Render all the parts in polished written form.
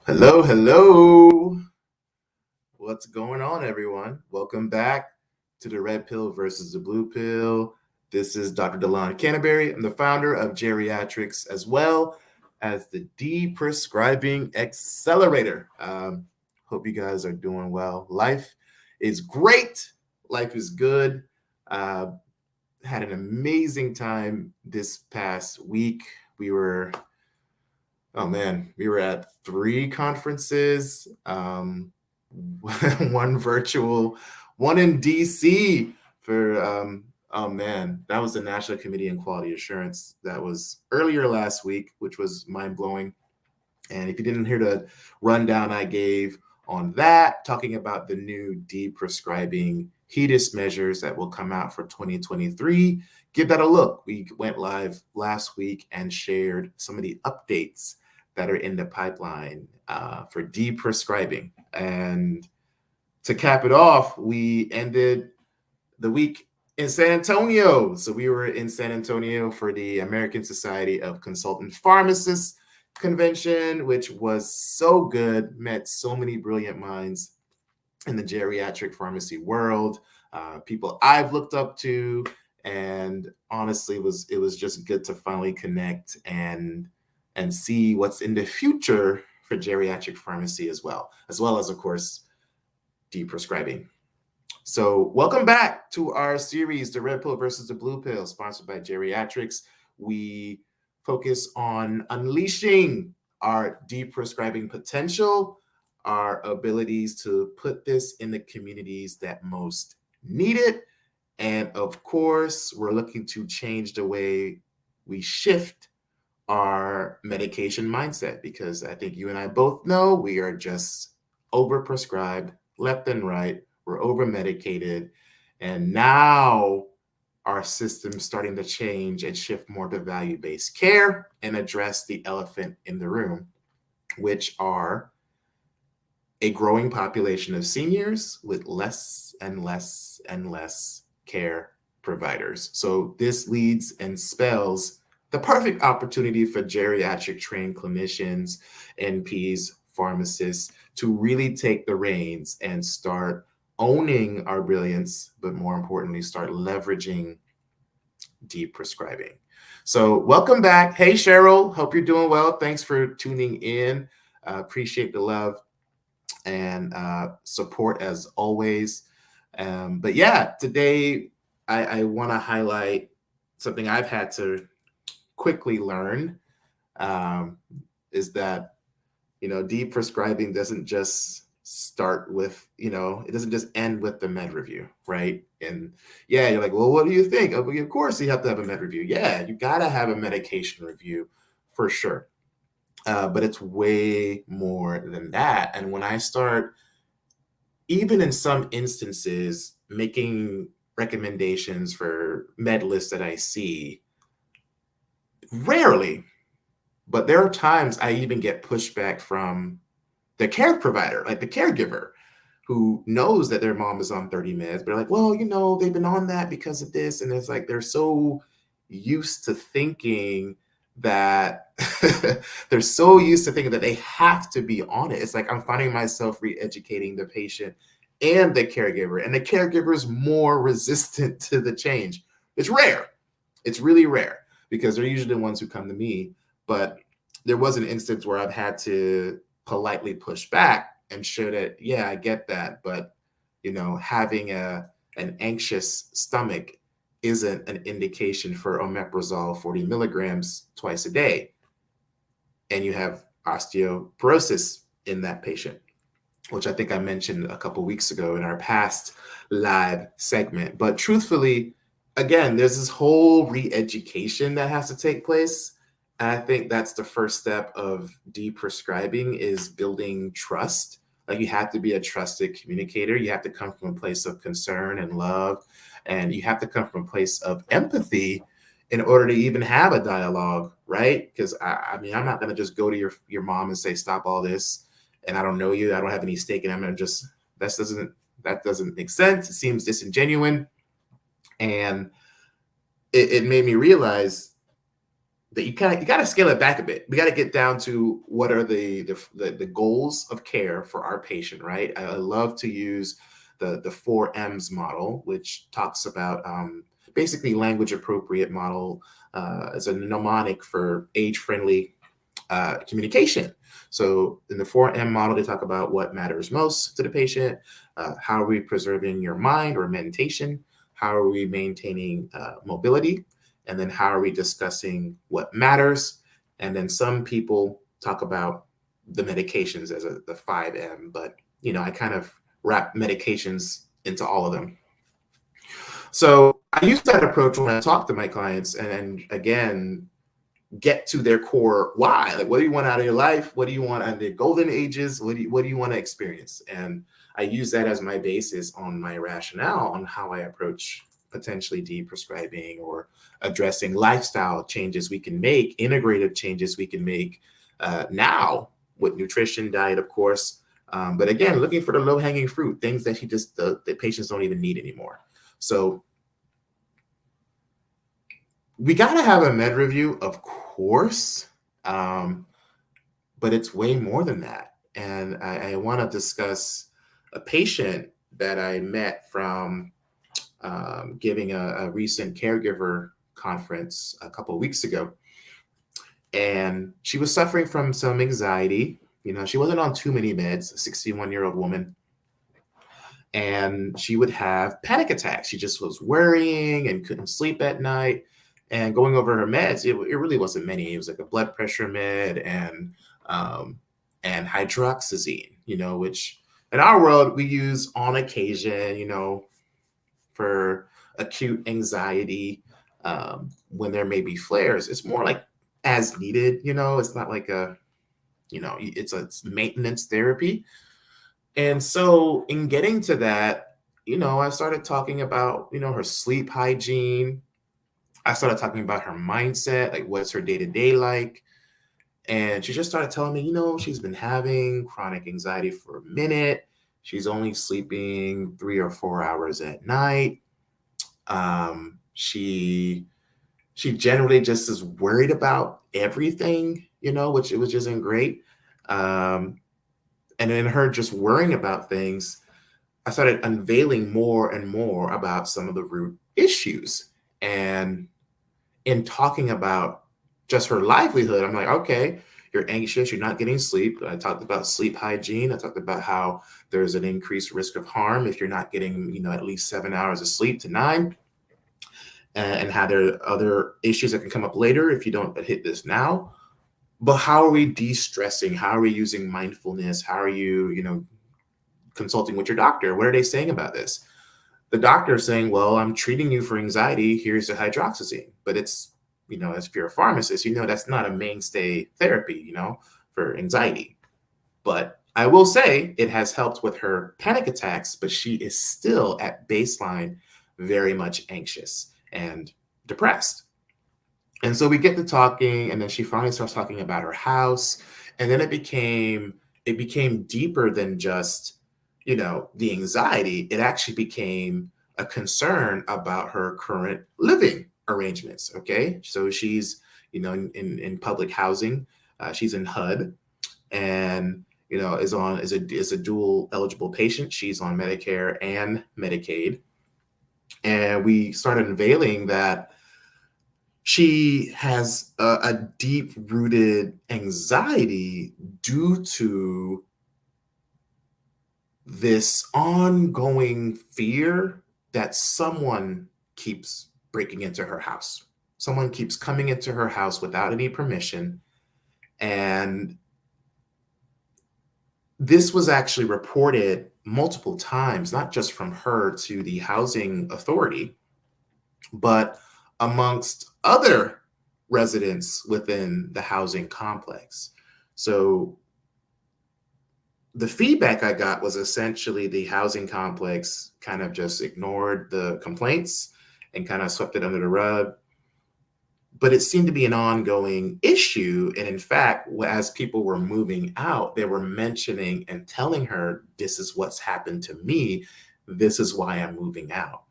Hello, hello. What's going on, everyone? Welcome back to the Red Pill versus the Blue Pill. This is Dr. Delon Canterbury. I'm the founder of Geriatrics as well as the Deprescribing Accelerator. Hope you guys are doing well. Life is great. Life is good. Had an amazing time this past week. We were at 3 conferences, one virtual, one in DC for, that was the National Committee on Quality Assurance. That was earlier last week, which was mind blowing. And if you didn't hear the rundown I gave on that, talking about the new Deprescribing HEDIS measures that will come out for 2023, give that a look. We went live last week and shared some of the updates that are in the pipeline for Deprescribing. And to cap it off, we ended the week in San Antonio. So we were in San Antonio for the American Society of Consultant Pharmacists convention, which was so good, met so many brilliant minds in the geriatric pharmacy world, people I've looked up to, and honestly, it was just good to finally connect and see what's in the future for geriatric pharmacy as well as, of course, Deprescribing. So welcome back to our series, The Red Pill versus the Blue Pill, sponsored by Geriatrics. We focus on unleashing our Deprescribing potential, our abilities to put this in the communities that most need it. And of course, we're looking to change the way we shift our medication mindset, because I think you and I both know we are just overprescribed left and right. We're overmedicated. And now our system's starting to change and shift more to value-based care and address the elephant in the room, which are a growing population of seniors with less and less and less care providers. So this leads and spells the perfect opportunity for geriatric trained clinicians, NPs, pharmacists to really take the reins and start owning our brilliance, but more importantly, start leveraging Deprescribing. So welcome back. Hey, Cheryl, hope you're doing well. Thanks for tuning in. Appreciate the love and support as always. But yeah, today I want to highlight something I've had to quickly learn, is that, Deprescribing doesn't just start with, it doesn't just end with the med review, right? And yeah, you're like, well, what do you think? Oh, of course you have to have a med review. Yeah, you got to have a medication review for sure. But it's way more than that. And when I start, even in some instances, making recommendations for med lists that I see, rarely, but there are times I even get pushback from the care provider, like the caregiver, who knows that their mom is on 30 meds, but they're like, well, they've been on that because of this. And it's like, they're so used to thinking that they're so used to thinking that they have to be on it. It's like I'm finding myself re-educating the patient and the caregiver, and the caregiver is more resistant to the change. It's rare. It's really rare, because they're usually the ones who come to me. But there was an instance where I've had to politely push back and show that, yeah, I get that, but having an anxious stomach isn't an indication for omeprazole 40 milligrams twice a day, and you have osteoporosis in that patient, which I think I mentioned a couple weeks ago in our past live segment. But truthfully, again, there's this whole re-education that has to take place. And I think that's the first step of Deprescribing, is building trust. Like, you have to be a trusted communicator. You have to come from a place of concern and love, and you have to come from a place of empathy in order to even have a dialogue, right? Because I mean, I'm not going to just go to your mom and say, stop all this, and I don't know you, I don't have any stake in it. I'm going to just, that doesn't make sense. It seems disingenuous. And it made me realize that you got to scale it back a bit. We got to get down to what are the goals of care for our patient, right? I love to use the 4Ms model, which talks about basically language appropriate model as a mnemonic for age friendly communication. So in the 4M model, they talk about what matters most to the patient. How are we preserving your mind or mentation? How are we maintaining mobility? And then how are we discussing what matters? And then some people talk about the medications as the 5M, but I kind of wrap medications into all of them. So I use that approach when I talk to my clients, and again, get to their core why. Like, what do you want out of your life? What do you want on the golden ages? What do you want to experience? And I use that as my basis on my rationale on how I approach potentially deprescribing or addressing lifestyle changes we can make, integrative changes we can make now with nutrition, diet, of course. But again, looking for the low-hanging fruit, things that the patients don't even need anymore. So we got to have a med review, of course, but it's way more than that. And I want to discuss a patient that I met from giving a recent caregiver conference a couple of weeks ago. And she was suffering from some anxiety. She wasn't on too many meds, a 61-year-old woman. And she would have panic attacks. She just was worrying and couldn't sleep at night. And going over her meds, it really wasn't many. It was like a blood pressure med and hydroxyzine, which in our world we use on occasion, for acute anxiety when there may be flares. It's more like as needed, it's not like it's maintenance therapy. And so in getting to that, I started talking about, her sleep hygiene. I started talking about her mindset, like what's her day-to-day like. And she just started telling me, she's been having chronic anxiety for a minute. She's only sleeping 3 or 4 hours at night. She generally just is worried about everything, which isn't great. And in her just worrying about things, I started unveiling more and more about some of the root issues. And in talking about just her livelihood, I'm like, okay, you're anxious, you're not getting sleep. I talked about sleep hygiene. I talked about how there's an increased risk of harm if you're not getting, at least 7 hours of sleep to 9, and how there are other issues that can come up later if you don't hit this now. But how are we de-stressing? How are we using mindfulness? How are you, consulting with your doctor? What are they saying about this? The doctor is saying, well, I'm treating you for anxiety. Here's the hydroxyzine. But it's, as if you're a pharmacist, that's not a mainstay therapy, for anxiety. But I will say it has helped with her panic attacks, but she is still at baseline very much anxious and depressed. And so we get to talking, and then she finally starts talking about her house. And then it became deeper than just, the anxiety. It actually became a concern about her current living arrangements. Okay. So she's, in public housing. She's in HUD and, is a dual eligible patient. She's on Medicare and Medicaid. And we started unveiling that she has a deep-rooted anxiety due to this ongoing fear that someone keeps breaking into her house. Someone keeps coming into her house without any permission. And this was actually reported multiple times, not just from her to the housing authority, but amongst other residents within the housing complex. So the feedback I got was essentially the housing complex kind of just ignored the complaints and kind of swept it under the rug. But it seemed to be an ongoing issue. And in fact, as people were moving out, they were mentioning and telling her, this is what's happened to me. This is why I'm moving out.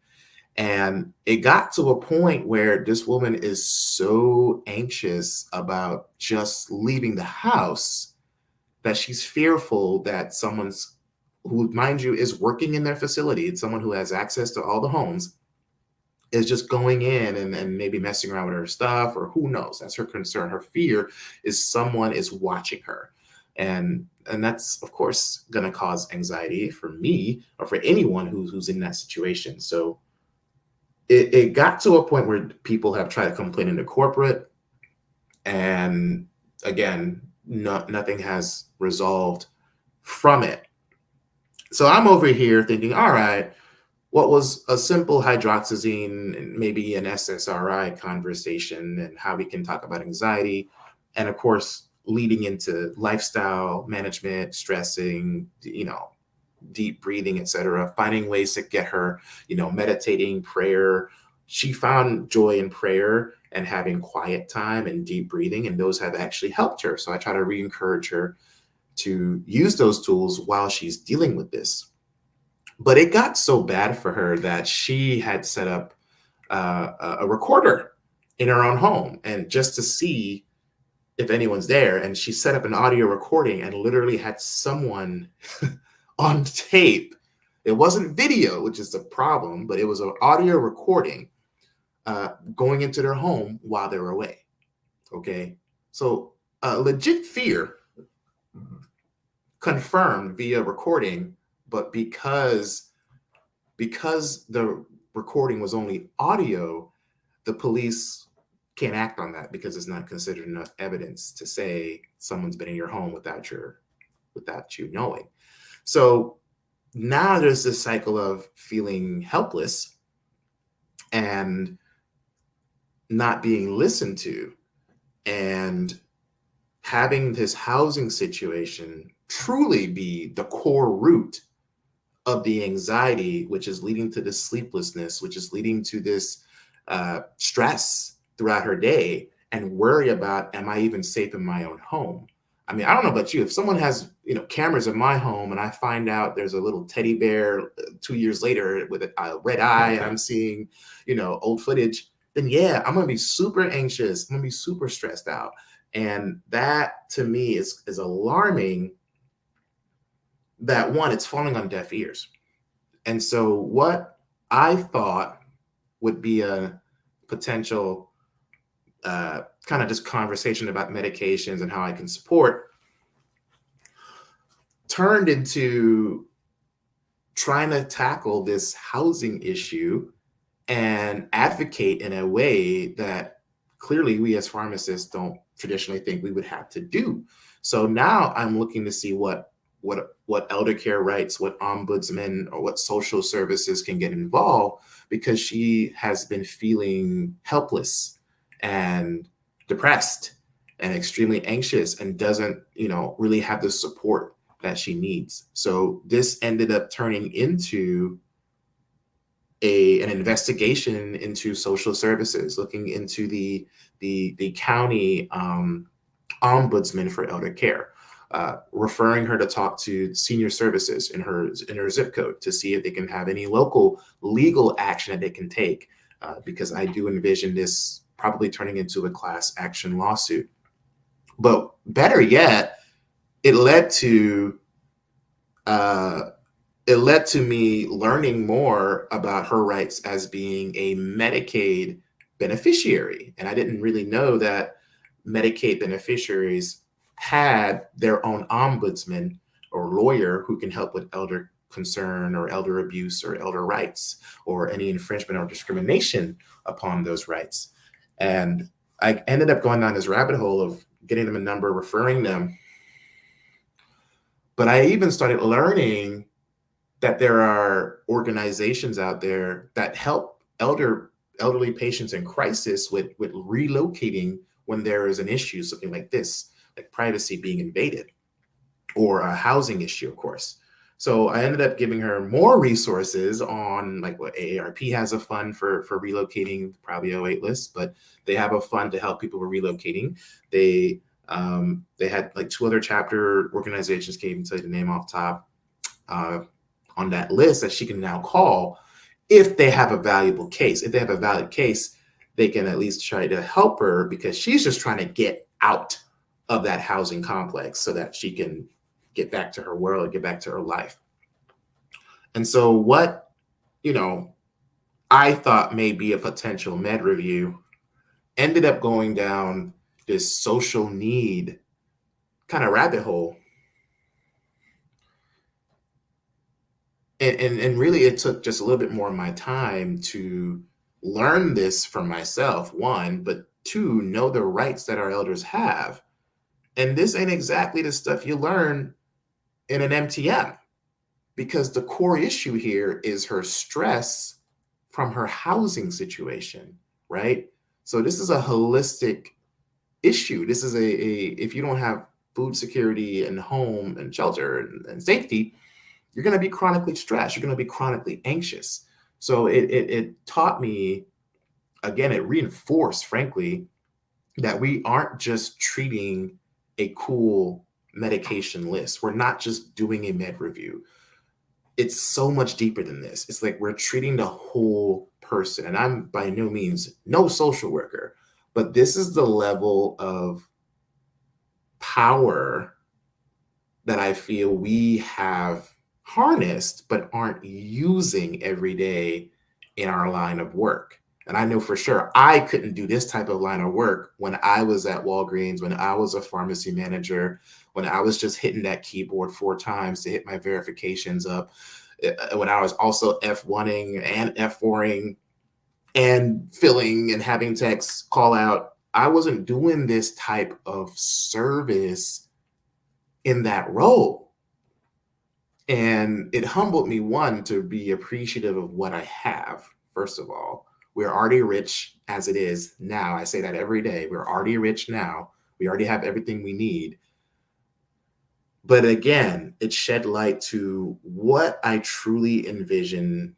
And it got to a point where this woman is so anxious about just leaving the house that she's fearful that someone's, who, mind you, is working in their facility, it's someone who has access to all the homes, is just going in and maybe messing around with her stuff, or who knows. That's her concern. Her fear is someone is watching her. And that's of course going to cause anxiety for me or for anyone who's in that situation. So it got to a point where people have tried to complain into corporate, and again, nothing has resolved from it. So I'm over here thinking, all right, what was a simple hydroxyzine and maybe an SSRI conversation, and how we can talk about anxiety, and of course leading into lifestyle management, stressing, deep breathing, etc., finding ways to get her, meditating, prayer. She found joy in prayer and having quiet time and deep breathing, and those have actually helped her. So I try to re-encourage her to use those tools while she's dealing with this. But it got so bad for her that she had set up a recorder in her own home, and just to see if anyone's there. And she set up an audio recording and literally had someone on tape. It wasn't video, which is the problem, but it was an audio recording going into their home while they were away. Okay. So legit fear confirmed via recording, but because the recording was only audio, the police can't act on that because it's not considered enough evidence to say someone's been in your home without you knowing. So now there's this cycle of feeling helpless and not being listened to, and having this housing situation truly be the core root of the anxiety, which is leading to this sleeplessness, which is leading to this stress throughout her day, and worry about, am I even safe in my own home? I mean, I don't know about you. If someone has, cameras in my home, and I find out there's a little teddy bear 2 years later with a red eye, and I'm seeing, old footage, then yeah, I'm going to be super anxious. I'm going to be super stressed out. And that to me is alarming, that one, it's falling on deaf ears. And so what I thought would be a potential kind of just conversation about medications and how I can support turned into trying to tackle this housing issue and advocate in a way that clearly we as pharmacists don't traditionally think we would have to do. So now I'm looking to see what elder care rights, what ombudsman or what social services can get involved, because she has been feeling helpless and depressed and extremely anxious, and doesn't, really have the support that she needs. So this ended up turning into an investigation into social services, looking into the county ombudsman for elder care, referring her to talk to senior services in her zip code to see if they can have any local legal action that they can take, because I do envision this probably turning into a class action lawsuit. But better yet, it led to me learning more about her rights as being a Medicaid beneficiary. And I didn't really know that Medicaid beneficiaries had their own ombudsman or lawyer who can help with elder concern or elder abuse or elder rights or any infringement or discrimination upon those rights. And I ended up going down this rabbit hole of getting them a number, referring them. But I even started learning that there are organizations out there that help elderly patients in crisis with relocating when there is an issue, something like this, like privacy being invaded, or a housing issue, of course. So I ended up giving her more resources on, like, what AARP has a fund for relocating, probably a wait list, but they have a fund to help people with relocating. They had like 2 other chapter organizations, can't even tell you the name off top, on that list that she can now call if they have a valuable case. If they have a valid case, they can at least try to help her because she's just trying to get out of that housing complex so that she can get back to her world, get back to her life. And so what, you know, I thought may be a potential med review ended up going down this social need kind of rabbit hole. And really, it took just a little bit more of my time to learn this for myself, one, but two, know the rights that our elders have. And this ain't exactly the stuff you learn in an MTM, because the core issue here is her stress from her housing situation, right? So this is a holistic issue. This is if you don't have food security and home and shelter and safety, you're going to be chronically stressed. You're going to be chronically anxious. So it taught me, again, it reinforced, frankly, that we aren't just treating a cool medication list. We're not just doing a med review. It's so much deeper than this. It's like we're treating the whole person. And I'm by no means no social worker, but this is the level of power that I feel we have harnessed but aren't using every day in our line of work. And I know for sure I couldn't do this type of line of work when I was at Walgreens, when I was a pharmacy manager, when I was just hitting that keyboard 4 times to hit my verifications up, when I was also F1ing and F4ing and filling and having techs call out. I wasn't doing this type of service in that role. And it humbled me, one, to be appreciative of what I have. First of all, we're already rich as it is now. I say that every day. We're already rich now. We already have everything we need. But again, it shed light to what I truly envision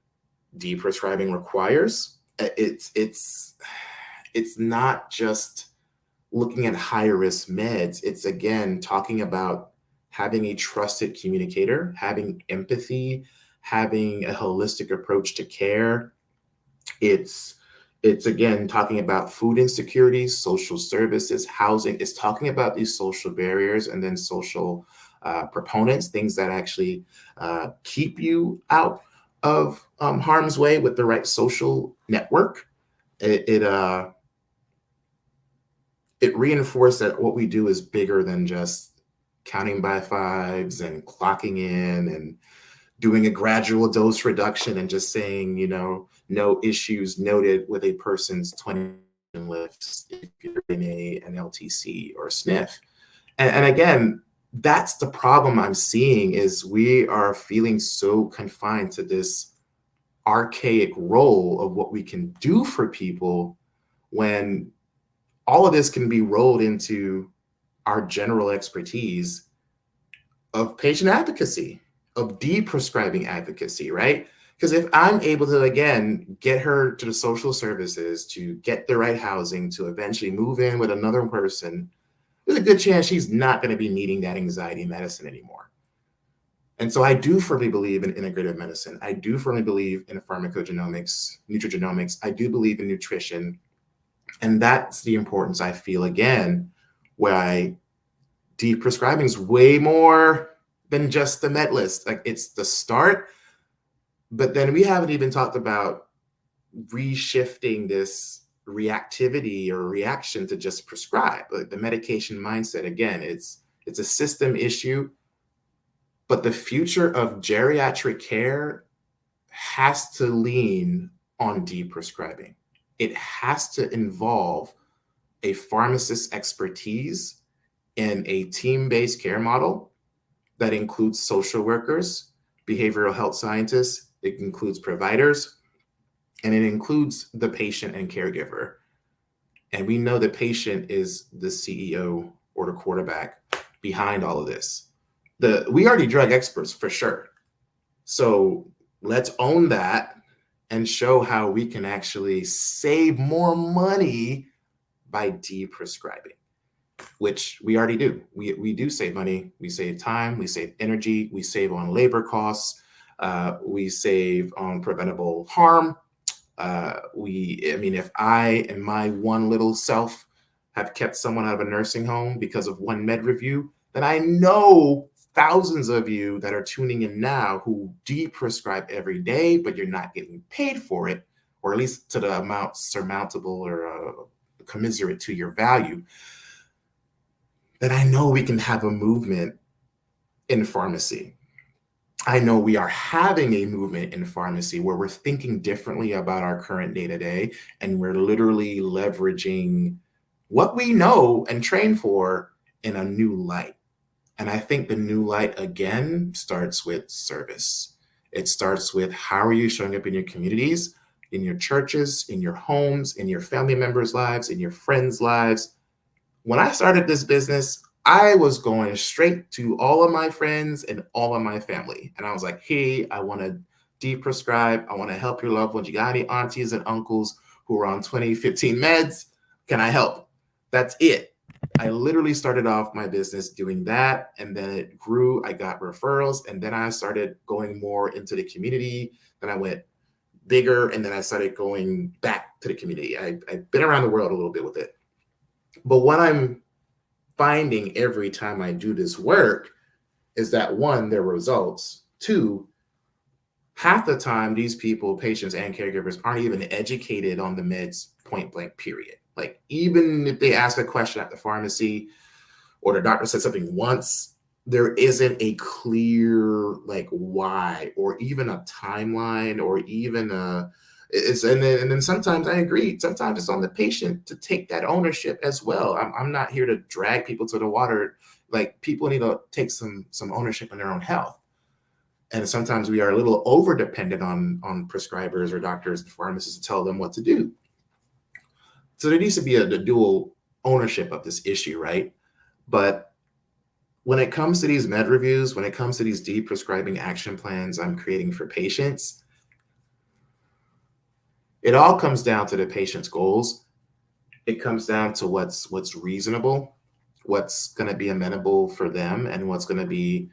deprescribing requires. It's not just looking at higher risk meds. It's, again, talking about having a trusted communicator, having empathy, having a holistic approach to care. It's again talking about food insecurities, social services, housing. It's talking about these social barriers and then social proponents, things that actually keep you out of harm's way with the right social network. It reinforced that what we do is bigger than just counting by fives and clocking in and doing a gradual dose reduction and just saying, no issues noted with a person's 20 lifts if you're in an LTC or a sniff. And again, that's the problem I'm seeing, is we are feeling so confined to this archaic role of what we can do for people, when all of this can be rolled into our general expertise of patient advocacy, of deprescribing advocacy, right? Because if I'm able to, again, get her to the social services, to get the right housing, to eventually move in with another person, there's a good chance she's not going to be needing that anxiety medicine anymore. And so I do firmly believe in integrative medicine. I do firmly believe in pharmacogenomics, nutrigenomics. I do believe in nutrition. And that's the importance, I feel, again, why deprescribing is way more than just the med list. Like, it's the start, but then we haven't even talked about reshifting this reactivity or reaction to just prescribe. Like the medication mindset, again, it's a system issue, but the future of geriatric care has to lean on deprescribing. It has to involve a pharmacist expertise in a team-based care model that includes social workers, behavioral health scientists, it includes providers, and it includes the patient and caregiver. And we know the patient is the CEO or the quarterback behind all of this. We already drug experts for sure. So let's own that and show how we can actually save more money by deprescribing, which we already do. We do save money, we save time, we save energy, we save on labor costs. We save on preventable harm. If I and my one little self have kept someone out of a nursing home because of one med review, then I know thousands of you that are tuning in now who deprescribe every day, but you're not getting paid for it, or at least to the amount surmountable or commiserate to your value, then I know we can have a movement in pharmacy. I know we are having a movement in pharmacy where we're thinking differently about our current day-to-day, and we're literally leveraging what we know and train for in a new light. And I think the new light, again, starts with service. It starts with how are you showing up in your communities, in your churches, in your homes, in your family members' lives, in your friends' lives. When I started this business, I was going straight to all of my friends and all of my family. And I was like, hey, I want to deprescribe. I want to help your loved ones. You got any aunties and uncles who are on 2015 meds? Can I help? That's it. I literally started off my business doing that, and then it grew. I got referrals, and then I started going more into the community. Then I went bigger, and then I started going back to the community. I've been around the world a little bit with it. But what I'm finding every time I do this work is that, one, there are results. Two, half the time, these people, patients and caregivers, aren't even educated on the meds point blank, period. Like, even if they ask a question at the pharmacy or the doctor said something once, there isn't a clear, like, why, or even a timeline, or even and then sometimes I agree, sometimes it's on the patient to take that ownership as well. I'm not here to drag people to the water. Like, people need to take some ownership in their own health. And sometimes we are a little over dependent on prescribers or doctors and pharmacists to tell them what to do. So there needs to be a dual ownership of this issue, right? But when it comes to these med reviews, when it comes to these deprescribing action plans I'm creating for patients, it all comes down to the patient's goals. It comes down to what's reasonable, what's going to be amenable for them, and what's going to be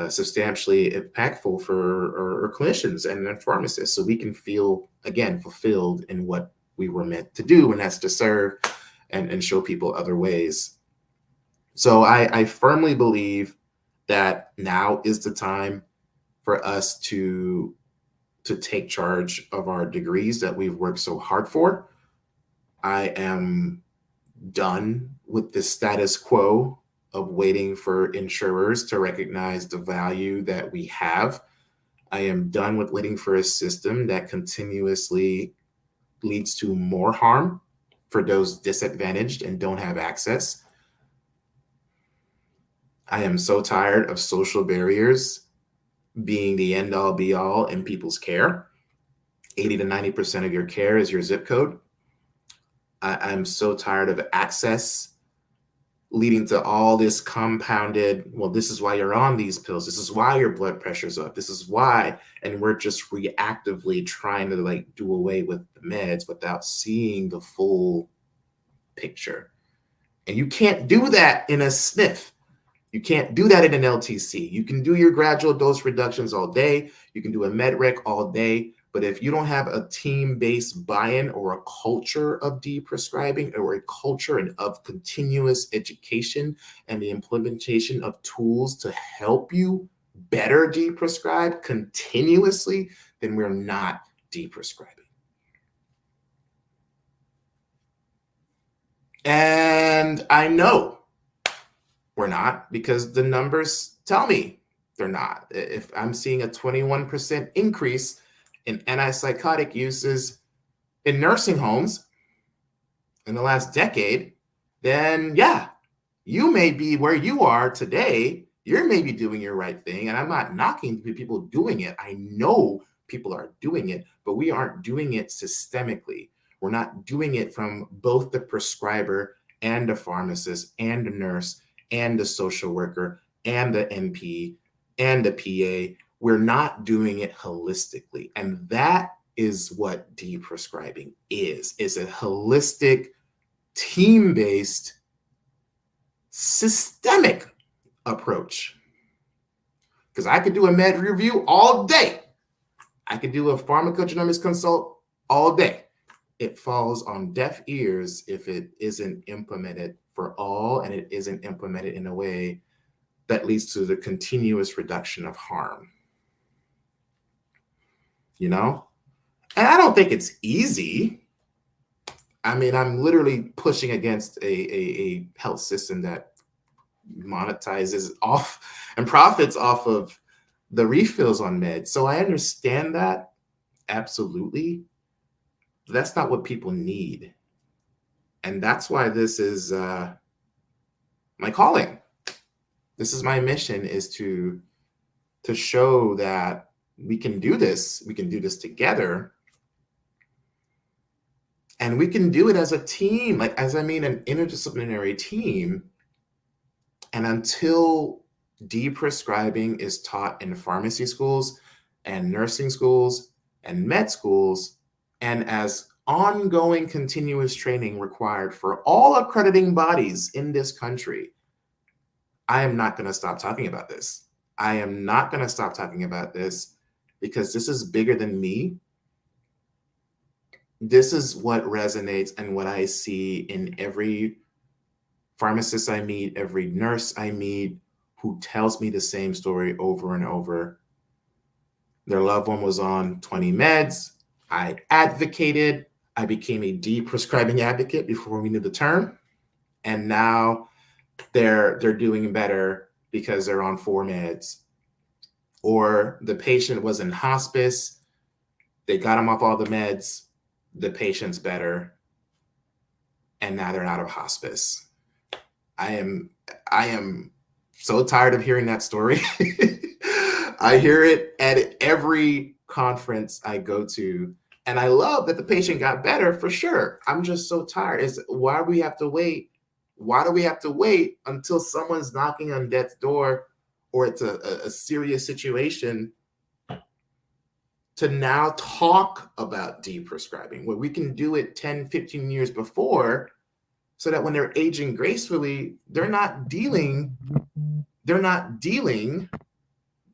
substantially impactful for our clinicians and pharmacists, so we can feel, again, fulfilled in what we were meant to do, and that's to serve and show people other ways. So I firmly believe that now is the time for us to take charge of our degrees that we've worked so hard for. I am done with the status quo of waiting for insurers to recognize the value that we have. I am done with waiting for a system that continuously leads to more harm for those disadvantaged and don't have access. I am so tired of social barriers being the end all be all in people's care. 80 to 90% of your care is your zip code. I'm so tired of access leading to all this compounded, well, this is why you're on these pills. This is why your blood pressure's up. This is why. And we're just reactively trying to, like, do away with the meds without seeing the full picture. And you can't do that in a sniff. You can't do that in an LTC. You can do your gradual dose reductions all day. You can do a med rec all day. But if you don't have a team-based buy-in or a culture of deprescribing, or a culture of continuous education and the implementation of tools to help you better deprescribe continuously, then we're not deprescribing. And I know we're not, because the numbers tell me they're not. If I'm seeing a 21% increase in antipsychotic uses in nursing homes in the last decade, then yeah, you may be where you are today. You're maybe doing your right thing. And I'm not knocking people doing it. I know people are doing it, but we aren't doing it systemically. We're not doing it from both the prescriber and the pharmacist and the nurse and the social worker and the NP and the PA. We're not doing it holistically. And that is what deprescribing is a holistic, team-based, systemic approach because I could do a med review all day. I could do a pharmacogenomics consult all day. It falls on deaf ears if it isn't implemented for all, and it isn't implemented in a way that leads to the continuous reduction of harm. You know? And I don't think it's easy. I mean, I'm literally pushing against a health system that monetizes off and profits off of the refills on meds. So I understand that, absolutely. But that's not what people need. And that's why this is my calling. This is my mission, is to show that we can do this. We can do this together. And we can do it as a team, like, as I mean, an interdisciplinary team. And until deprescribing is taught in pharmacy schools and nursing schools and med schools, and as ongoing continuous training required for all accrediting bodies in this country, I am not going to stop talking about this. I am not going to stop talking about this, because this is bigger than me. This is what resonates and what I see in every pharmacist I meet, every nurse I meet, who tells me the same story over and over. Their loved one was on 20 meds. I advocated. I became a deprescribing advocate before we knew the term. And now they're doing better because they're on 4 meds. Or the patient was in hospice. They got them off all the meds. The patient's better. And now they're out of hospice. I am so tired of hearing that story. I hear it at every conference I go to, and I love that the patient got better, for sure. I'm just so tired. Why do we have to wait? Why do we have to wait until someone's knocking on death's door, or it's a serious situation, to now talk about deprescribing, where we can do it 10, 15 years before, so that when they're aging gracefully, they're not dealing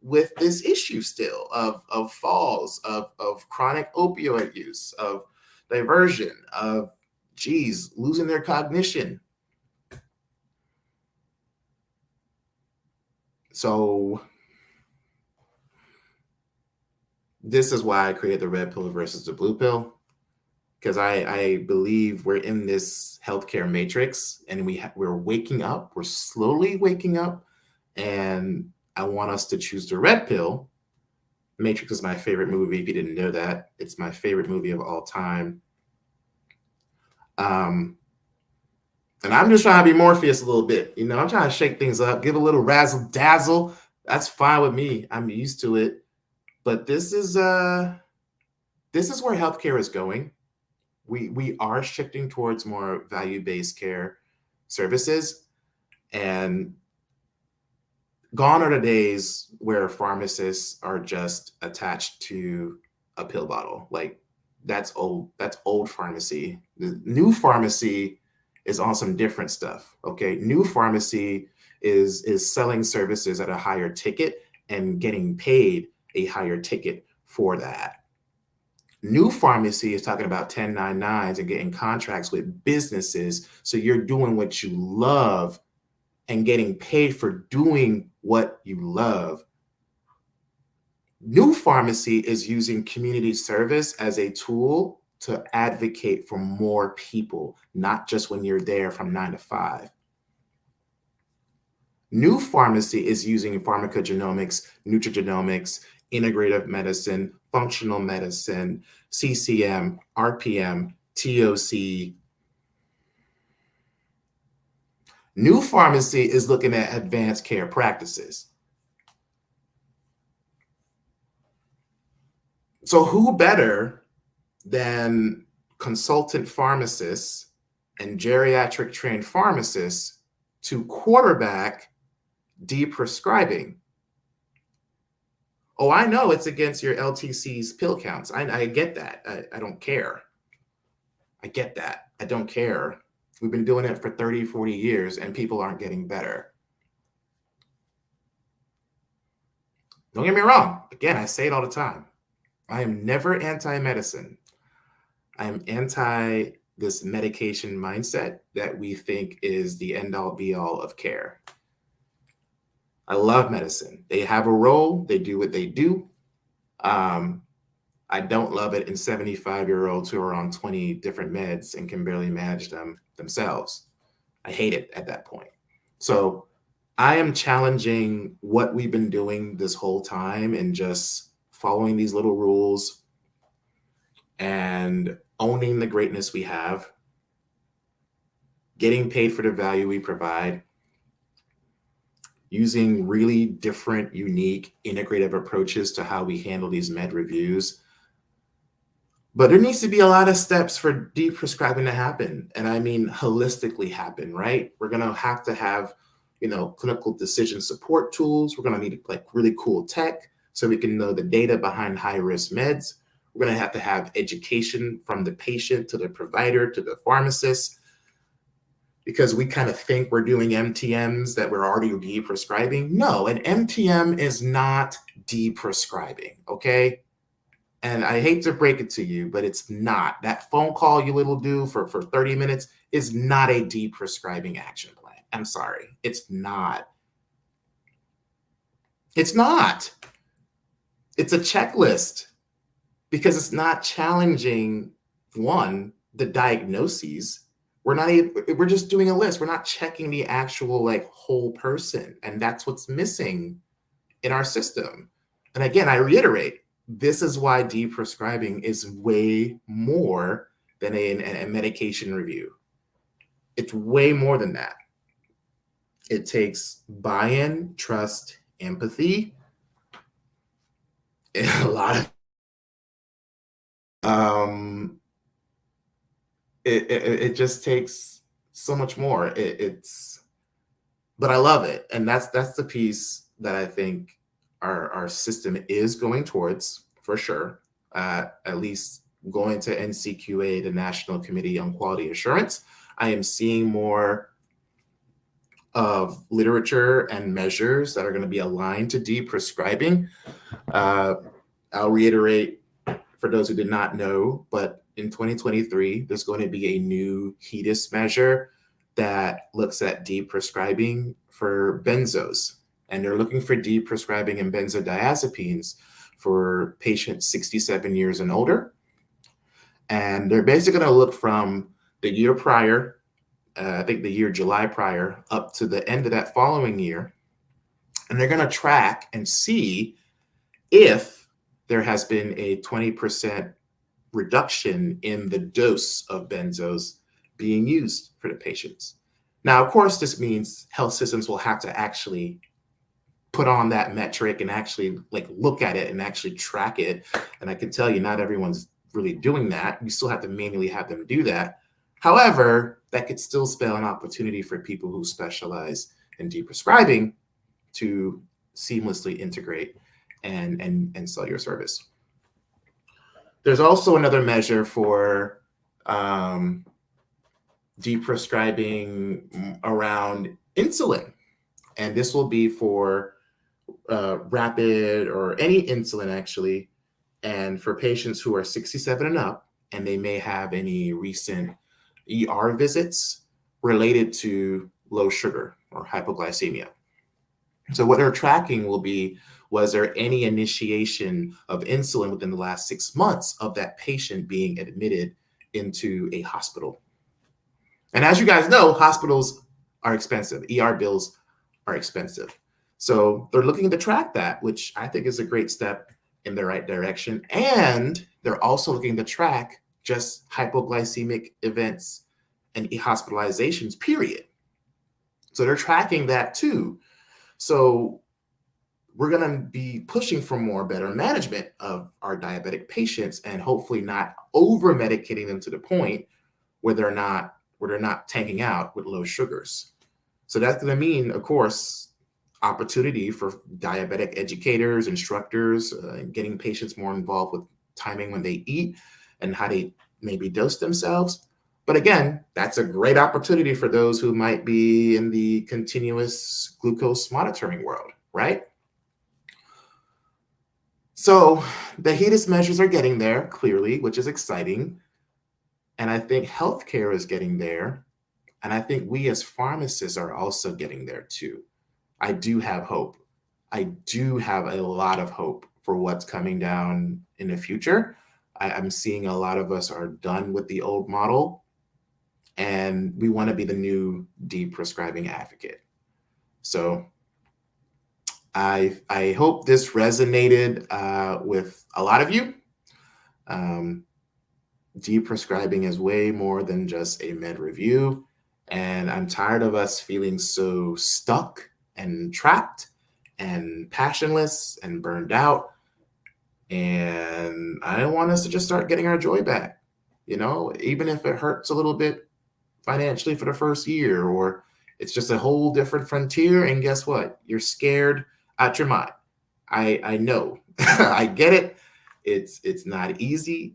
with this issue still of falls, of chronic opioid use, of diversion, of losing their cognition. So this is why I created the red pill versus the blue pill, because I believe we're in this healthcare matrix, and we're waking up. We're slowly waking up, and I want us to choose the red pill. Matrix is my favorite movie. If you didn't know that, it's my favorite movie of all time. And I'm just trying to be Morpheus a little bit. I'm trying to shake things up, give a little razzle dazzle. That's fine with me. I'm used to it. But this is where healthcare is going. We are shifting towards more value-based care services, and gone are the days where pharmacists are just attached to a pill bottle. Like, that's old pharmacy. The new pharmacy is on some different stuff. Okay, new pharmacy is selling services at a higher ticket and getting paid a higher ticket for that. New pharmacy is talking about 1099s and getting contracts with businesses. So you're doing what you love and getting paid for doing what you love. New pharmacy is using community service as a tool to advocate for more people, not just when you're there from 9 to 5. New pharmacy is using pharmacogenomics, nutrigenomics, integrative medicine, functional medicine, CCM, RPM, TOC. New pharmacy is looking at advanced care practices. So who better than consultant pharmacists and geriatric trained pharmacists to quarterback deprescribing? Oh, I know it's against your LTC's pill counts. I get that. I don't care. I get that. I don't care. We've been doing it for 30, 40 years, and people aren't getting better. Don't get me wrong. Again, I say it all the time. I am never anti-medicine. I am anti this medication mindset that we think is the end all be all of care. I love medicine. They have a role, they do what they do. Um, I don't love it in 75-year-olds who are on 20 different meds and can barely manage them themselves. I hate it at that point. So I am challenging what we've been doing this whole time and just following these little rules and owning the greatness we have, getting paid for the value we provide, using really different, unique, integrative approaches to how we handle these med reviews. But there needs to be a lot of steps for deprescribing to happen. And I mean, holistically happen, right? We're going to have, clinical decision support tools. We're going to need like really cool tech so we can know the data behind high risk meds. We're going to have education from the patient to the provider to the pharmacist, because we kind of think we're doing MTMs that we're already deprescribing. No, an MTM is not deprescribing, okay? And I hate to break it to you, but it's not. That phone call you will do for 30 minutes is not a deprescribing action plan. I'm sorry, it's not. It's not. It's a checklist because it's not challenging, one, the diagnoses. We're just doing a list. We're not checking the actual like whole person. And that's what's missing in our system. And again, I reiterate, this is why deprescribing is way more than a medication review. It's way more than that. It takes buy-in, trust, empathy, and a lot of it just takes so much more. But I love it. And that's the piece that I think our system is going towards, for sure. At least going to NCQA, the National Committee on Quality Assurance. I am seeing more of literature and measures that are going to be aligned to deprescribing. I'll reiterate for those who did not know, but in 2023, there's going to be a new HEDIS measure that looks at deprescribing for benzos. And they're looking for deprescribing in benzodiazepines for patients 67 years and older. And they're basically going to look from the year prior, I think the year July prior, up to the end of that following year. And they're going to track and see if there has been a 20% reduction in the dose of benzos being used for the patients. Now, of course, this means health systems will have to actually put on that metric and actually like look at it and actually track it. And I can tell you, not everyone's really doing that. You still have to manually have them do that. However, that could still spell an opportunity for people who specialize in deprescribing to seamlessly integrate and sell your service. There's also another measure for deprescribing around insulin. And this will be for rapid or any insulin, actually, and for patients who are 67 and up, and they may have any recent ER visits related to low sugar or hypoglycemia. So what they're tracking will be, was there any initiation of insulin within the last 6 months of that patient being admitted into a hospital? And as you guys know, hospitals are expensive. ER bills are expensive. So they're looking to track that, which I think is a great step in the right direction. And they're also looking to track just hypoglycemic events and hospitalizations, period. So they're tracking that too. So we're going to be pushing for more better management of our diabetic patients and hopefully not over medicating them to the point where they're not tanking out with low sugars. So that's going to mean, of course, opportunity for diabetic educators, instructors, getting patients more involved with timing when they eat and how they maybe dose themselves. But again, that's a great opportunity for those who might be in the continuous glucose monitoring world, right? So the HEDIS measures are getting there clearly, which is exciting. And I think healthcare is getting there. And I think we as pharmacists are also getting there too. I do have hope. I do have a lot of hope for what's coming down in the future. I'm seeing a lot of us are done with the old model and we want to be the new deprescribing advocate. So I hope this resonated with a lot of you. Deprescribing is way more than just a med review. And I'm tired of us feeling so stuck and trapped and passionless and burned out. And I want us to just start getting our joy back, even if it hurts a little bit financially for the first year, or it's just a whole different frontier. And guess what? You're scared out your mind. I know. I get it. It's not easy.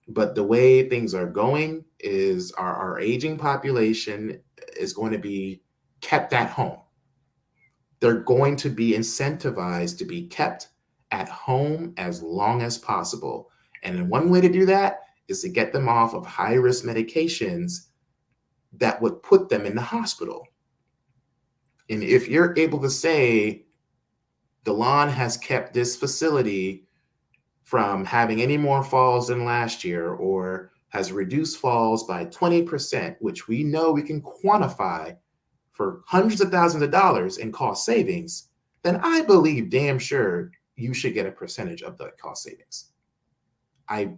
But the way things are going is our aging population is going to be kept at home. They're going to be incentivized to be kept at home as long as possible. And one way to do that is to get them off of high-risk medications that would put them in the hospital. And if you're able to say, Delon has kept this facility from having any more falls than last year, or has reduced falls by 20%, which we know we can quantify for hundreds of thousands of dollars in cost savings, then I believe damn sure you should get a percentage of the cost savings. I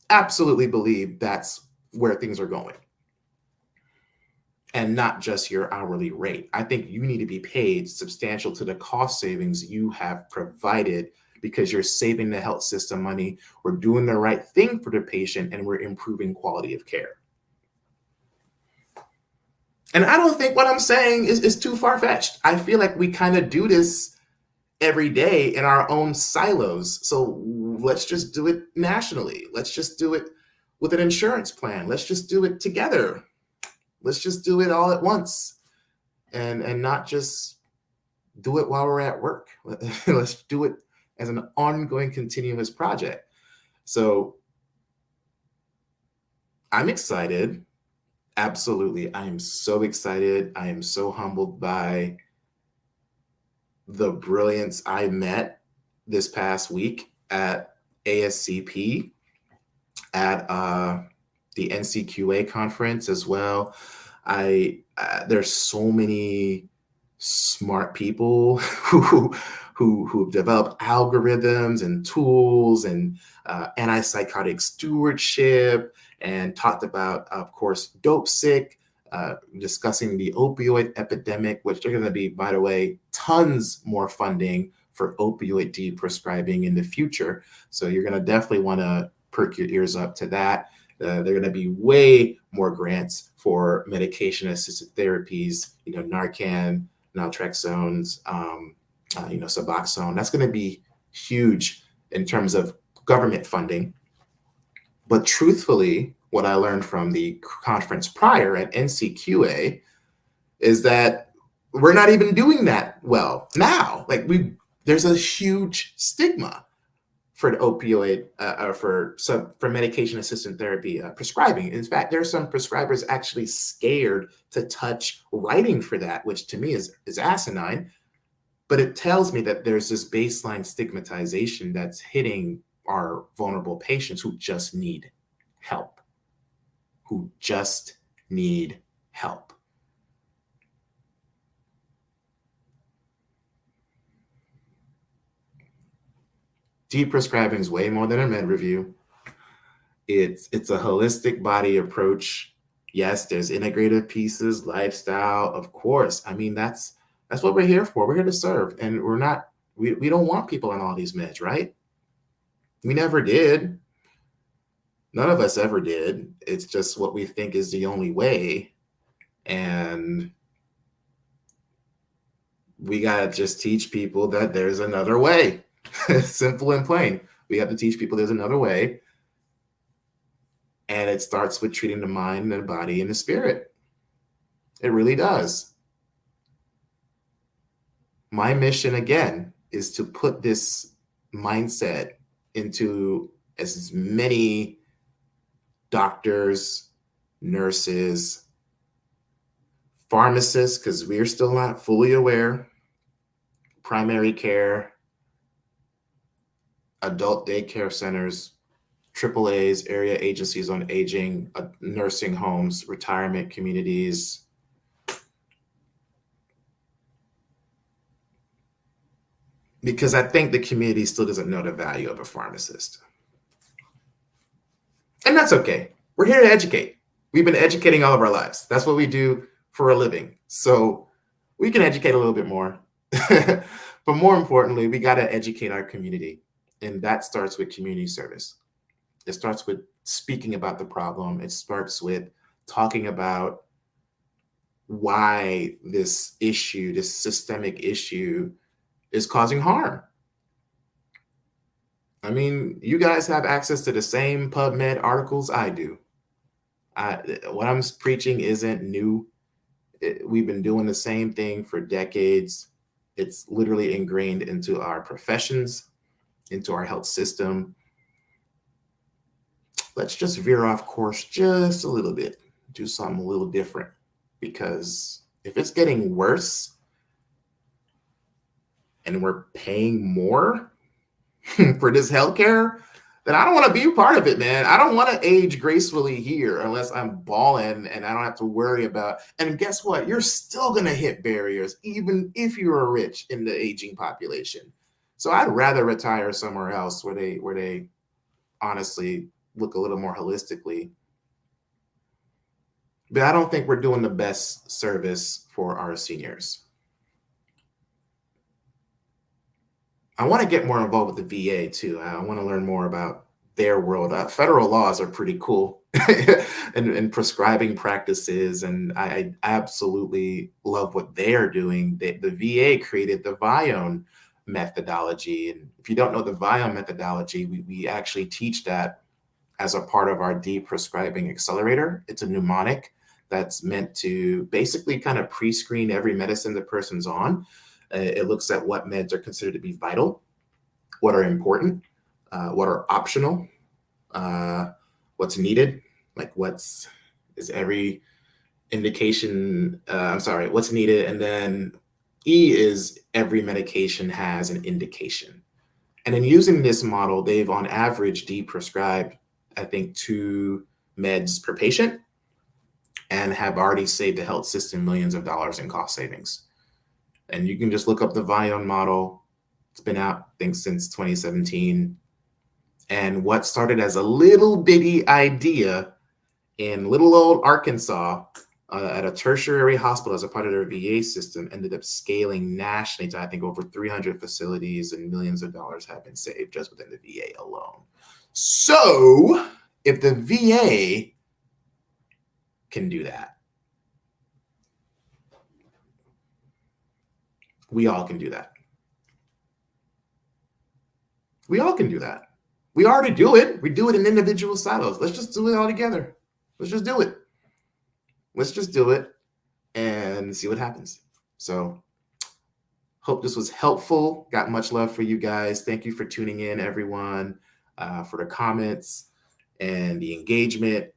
absolutely believe that's where things are going. And not just your hourly rate. I think you need to be paid substantial to the cost savings you have provided, because you're saving the health system money. We're doing the right thing for the patient, and we're improving quality of care. And I don't think what I'm saying is too far-fetched. I feel like we kind of do this every day in our own silos. So let's just do it nationally. Let's just do it with an insurance plan. Let's just do it together. Let's just do it all at once, and not just do it while we're at work. Let's do it as an ongoing, continuous project. So I'm excited. Absolutely. I am so excited. I am so humbled by the brilliance I met this past week at ASCP, at the NCQA conference as well. There's so many smart people who develop algorithms and tools and antipsychotic stewardship, and talked about, of course, dope sick, discussing the opioid epidemic, which are going to be, by the way, tons more funding for opioid deprescribing in the future. So you're going to definitely want to perk your ears up to that. There are going to be way more grants for medication-assisted therapies, Narcan, naltrexone, Suboxone. That's going to be huge in terms of government funding. But truthfully, what I learned from the conference prior at NCQA is that we're not even doing that well now. There's a huge stigma for the opioid or for medication-assisted therapy prescribing. In fact, there are some prescribers actually scared to touch writing for that, which to me is asinine. But it tells me that there's this baseline stigmatization that's hitting our vulnerable patients who just need help, Deprescribing is way more than a med review. It's a holistic body approach. Yes, there's integrative pieces, lifestyle, of course. I mean, that's what we're here for. We're here to serve, and we don't want people on all these meds, right? We never did. None of us ever did. It's just what we think is the only way, and we gotta just teach people that there's another way. Simple and plain. We have to teach people there's another way. And it starts with treating the mind and the body and the spirit. It really does. My mission, again, is to put this mindset into as many doctors, nurses, pharmacists, because we're still not fully aware, primary care, adult daycare centers, AAAs, area agencies on aging, nursing homes, retirement communities. Because I think the community still doesn't know the value of a pharmacist. And that's okay. We're here to educate. We've been educating all of our lives. That's what we do for a living. So we can educate a little bit more. But more importantly, we got to educate our community. And that starts with community service. It starts with speaking about the problem. It starts with talking about why this issue, this systemic issue, is causing harm. I mean, you guys have access to the same PubMed articles I do. What I'm preaching isn't new. We've been doing the same thing for decades. It's literally ingrained into our professions, into our health system. Let's just veer off course just a little bit, do something a little different. Because if it's getting worse and we're paying more for this healthcare, then I don't want to be a part of it, man. I don't want to age gracefully here unless I'm balling and I don't have to worry about. And guess what? You're still going to hit barriers, even if you are rich in the aging population. So I'd rather retire somewhere else where they honestly look a little more holistically. But I don't think we're doing the best service for our seniors. I want to get more involved with the VA too. I want to learn more about their world. Federal laws are pretty cool and prescribing practices. And I absolutely love what they are doing. The VA created the Vione methodology. And if you don't know the Vione methodology, we actually teach that as a part of our Deprescribing accelerator. It's a mnemonic that's meant to basically kind of pre-screen every medicine the person's on. It looks at what meds are considered to be vital, what are important, what are optional, what's needed, like is every indication, what's needed. And then E is every medication has an indication. And in using this model, they've on average deprescribed, I think, 2 meds per patient and have already saved the health system millions of dollars in cost savings. And you can just look up the Vione model. It's been out, I think, since 2017. And what started as a little bitty idea in little old Arkansas at a tertiary hospital as a part of their VA system ended up scaling nationally to, I think, over 300 facilities, and millions of dollars have been saved just within the VA alone. So if the VA can do that, we all can do that. We all can do that. We already do it. We do it in individual silos. Let's just do it all together. Let's just do it. Let's just do it and see what happens. So hope this was helpful. Got much love for you guys. Thank you for tuning in, everyone, for the comments and the engagement.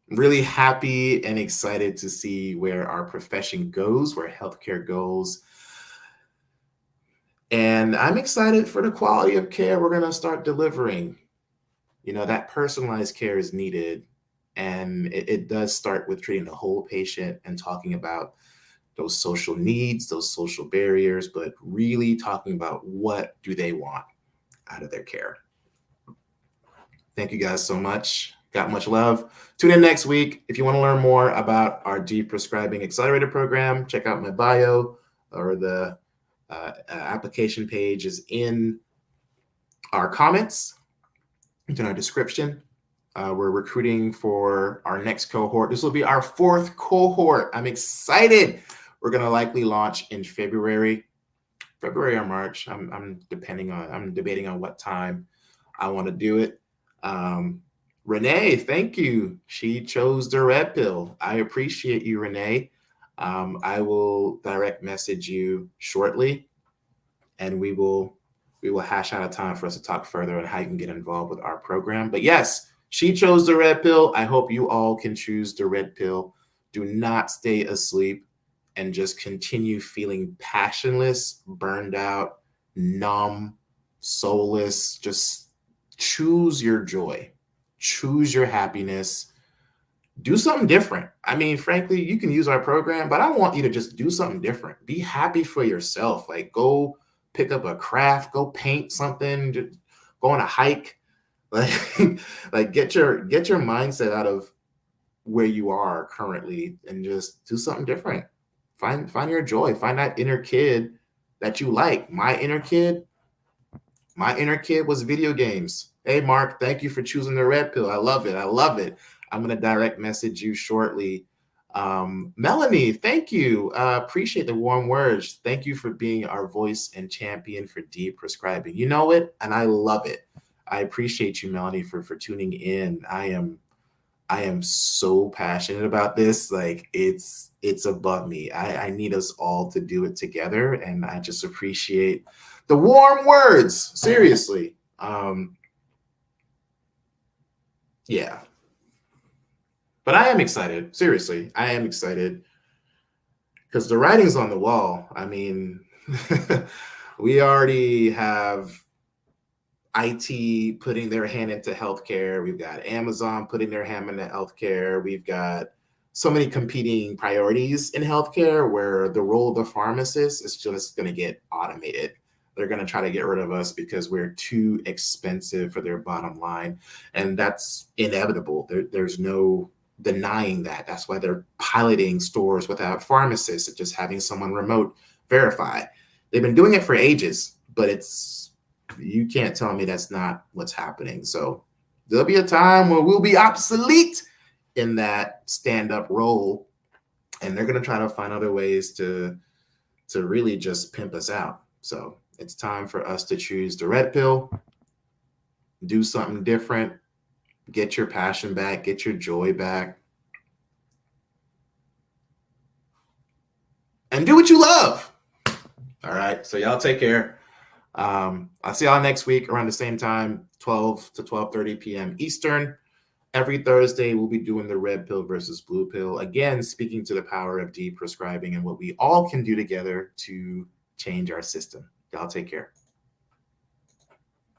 Really happy and excited to see where our profession goes, where healthcare goes. And I'm excited for the quality of care we're going to start delivering. You know, that personalized care is needed. And it does start with treating the whole patient and talking about those social needs, those social barriers, but really talking about what do they want out of their care. Thank you guys so much. Got much love. Tune in next week. If you want to learn more about our Deprescribing Accelerator program, check out my bio, or the application page is in our comments. It's in our description. We're recruiting for our next cohort. This will be our 4th cohort. I'm excited. We're going to likely launch in February or March. I'm debating on what time I want to do it. Renee, thank you. She chose the red pill. I appreciate you, Renee. I will direct message you shortly, and we will hash out a time for us to talk further on how you can get involved with our program. But yes, she chose the red pill. I hope you all can choose the red pill. Do not stay asleep and just continue feeling passionless, burned out, numb, soulless. Just choose your joy, choose your happiness, do something different. I mean, frankly, you can use our program, but I want you to just do something different. Be happy for yourself. Like, go pick up a craft, go paint something, just go on a hike. Like, like get your mindset out of where you are currently and just do something different. Find your joy. Find that inner kid that you like. My inner kid was video games. Hey, Mark, thank you for choosing the red pill. I love it. I love it. I'm going to direct message you shortly. Melanie, thank you. Appreciate the warm words. Thank you for being our voice and champion for Deprescribing. You know it, and I love it. I appreciate you, Melanie, for tuning in. I am so passionate about this. Like, it's above me. I need us all to do it together, and I just appreciate the warm words. Seriously. Yeah. But I am excited. Seriously, I am excited because the writing's on the wall. I mean, we already have IT putting their hand into healthcare. We've got Amazon putting their hand into healthcare. We've got so many competing priorities in healthcare where the role of the pharmacist is just going to get automated. They're going to try to get rid of us because we're too expensive for their bottom line. And that's inevitable. There's no denying that. That's why they're piloting stores without pharmacists and just having someone remote verify. They've been doing it for ages, but you can't tell me that's not what's happening. So there'll be a time where we'll be obsolete in that stand-up role, and they're going to try to find other ways to really just pimp us out. So it's time for us to choose the red pill, do something different, get your passion back, get your joy back, and do what you love. All right. So y'all take care. I'll see y'all next week around the same time, 12 to 12:30 p.m. Eastern. Every Thursday, we'll be doing the red pill versus blue pill. Again, speaking to the power of Deprescribing and what we all can do together to change our system. Y'all take care.